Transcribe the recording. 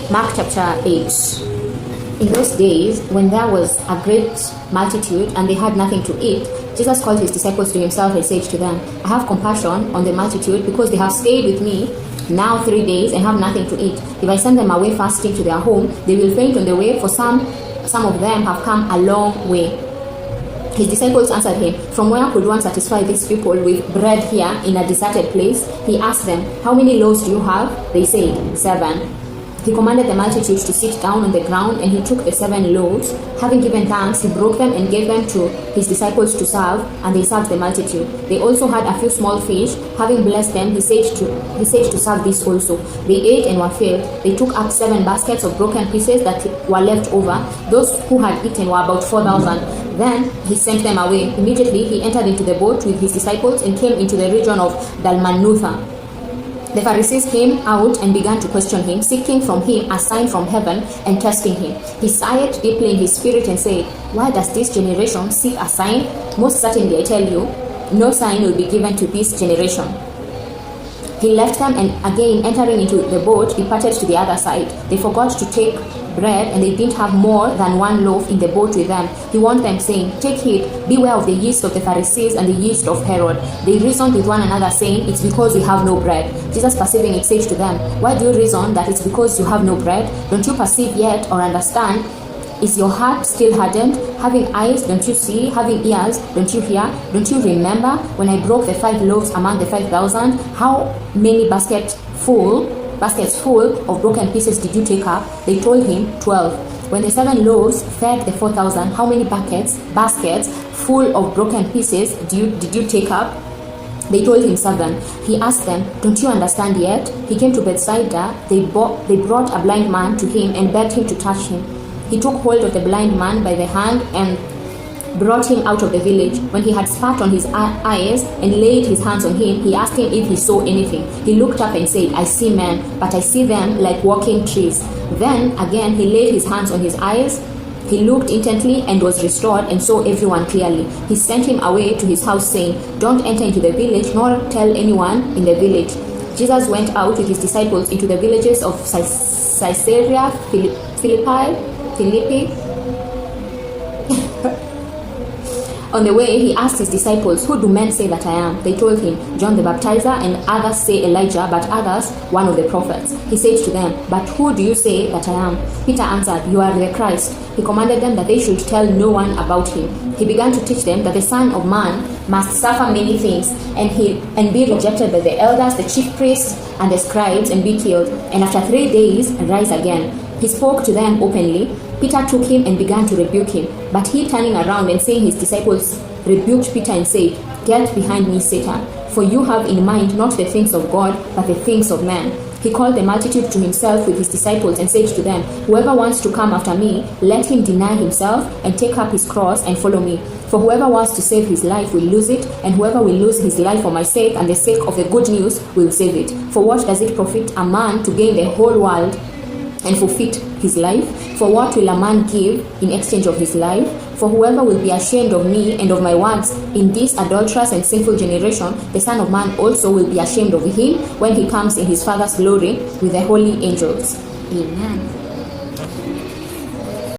Mark chapter 8. In those days, when there was a great multitude and they had nothing to eat, Jesus called his disciples to himself and said to them, I have compassion on the multitude because they have stayed with me now 3 days and have nothing to eat. If I send them away fasting to their home, they will faint on the way, for some of them have come a long way. His disciples answered him, From where could one satisfy these people with bread here in a deserted place? He asked them, How many loaves do you have? They said, 7. He commanded the multitude to sit down on the ground, and he took the 7 loaves. Having given thanks, he broke them and gave them to his disciples to serve, and they served the multitude. They also had a few small fish. Having blessed them, he said to serve these also. They ate and were filled. They took up 7 baskets of broken pieces that were left over. Those who had eaten were about 4,000. Then he sent them away. Immediately he entered into the boat with his disciples and came into the region of Dalmanutha. The Pharisees came out and began to question him, seeking from him a sign from heaven and testing him. He sighed deeply in his spirit and said, Why does this generation seek a sign? Most certainly I tell you, no sign will be given to this generation. He left them, and again entering into the boat, departed to the other side. They forgot to take bread, and they didn't have more than 1 loaf in the boat with them. He warned them, saying, Take heed, beware of the yeast of the Pharisees and the yeast of Herod. They reasoned with one another, saying, It's because we have no bread. Jesus, perceiving it, said to them, Why do you reason that it's because you have no bread? Don't you perceive yet or understand? Is your heart still hardened? Having eyes, don't you see? Having ears, don't you hear? Don't you remember when I broke the 5 loaves among the 5,000? How many baskets full of broken pieces did you take up? They told him, 12. When the 7 loaves fed the 4,000, how many baskets full of broken pieces did you take up? They told him 7. He asked them, Don't you understand yet? He came to Bethsaida. They brought a blind man to him and begged him to touch him. He took hold of the blind man by the hand and brought him out of the village. When he had spat on his eyes and laid his hands on him, he asked him if he saw anything. He looked up and said, I see men, but I see them like walking trees. Then again he laid his hands on his eyes. He looked intently and was restored and saw everyone clearly. He sent him away to his house, saying, Don't enter into the village, nor tell anyone in the village. Jesus went out with his disciples into the villages of Caesarea Philippi. On the way, he asked his disciples, Who do men say that I am? They told him, John the Baptizer, and others say Elijah, but others, one of the prophets. He said to them, But who do you say that I am? Peter answered, You are the Christ. He commanded them that they should tell no one about him. He began to teach them that the Son of Man must suffer many things, and be rejected by the elders, the chief priests, and the scribes, and be killed, and after 3 days rise again. He spoke to them openly. Peter took him and began to rebuke him. But he, turning around and seeing his disciples, rebuked Peter and said, Get behind me, Satan, for you have in mind not the things of God, but the things of man. He called the multitude to himself with his disciples and said to them, Whoever wants to come after me, let him deny himself and take up his cross and follow me. For whoever wants to save his life will lose it, and whoever will lose his life for my sake and the sake of the good news will save it. For what does it profit a man to gain the whole world and forfeit his life? For what will a man give in exchange of his life? For whoever will be ashamed of me and of my words in this adulterous and sinful generation, the Son of Man also will be ashamed of him when he comes in his Father's glory with the holy angels. Amen.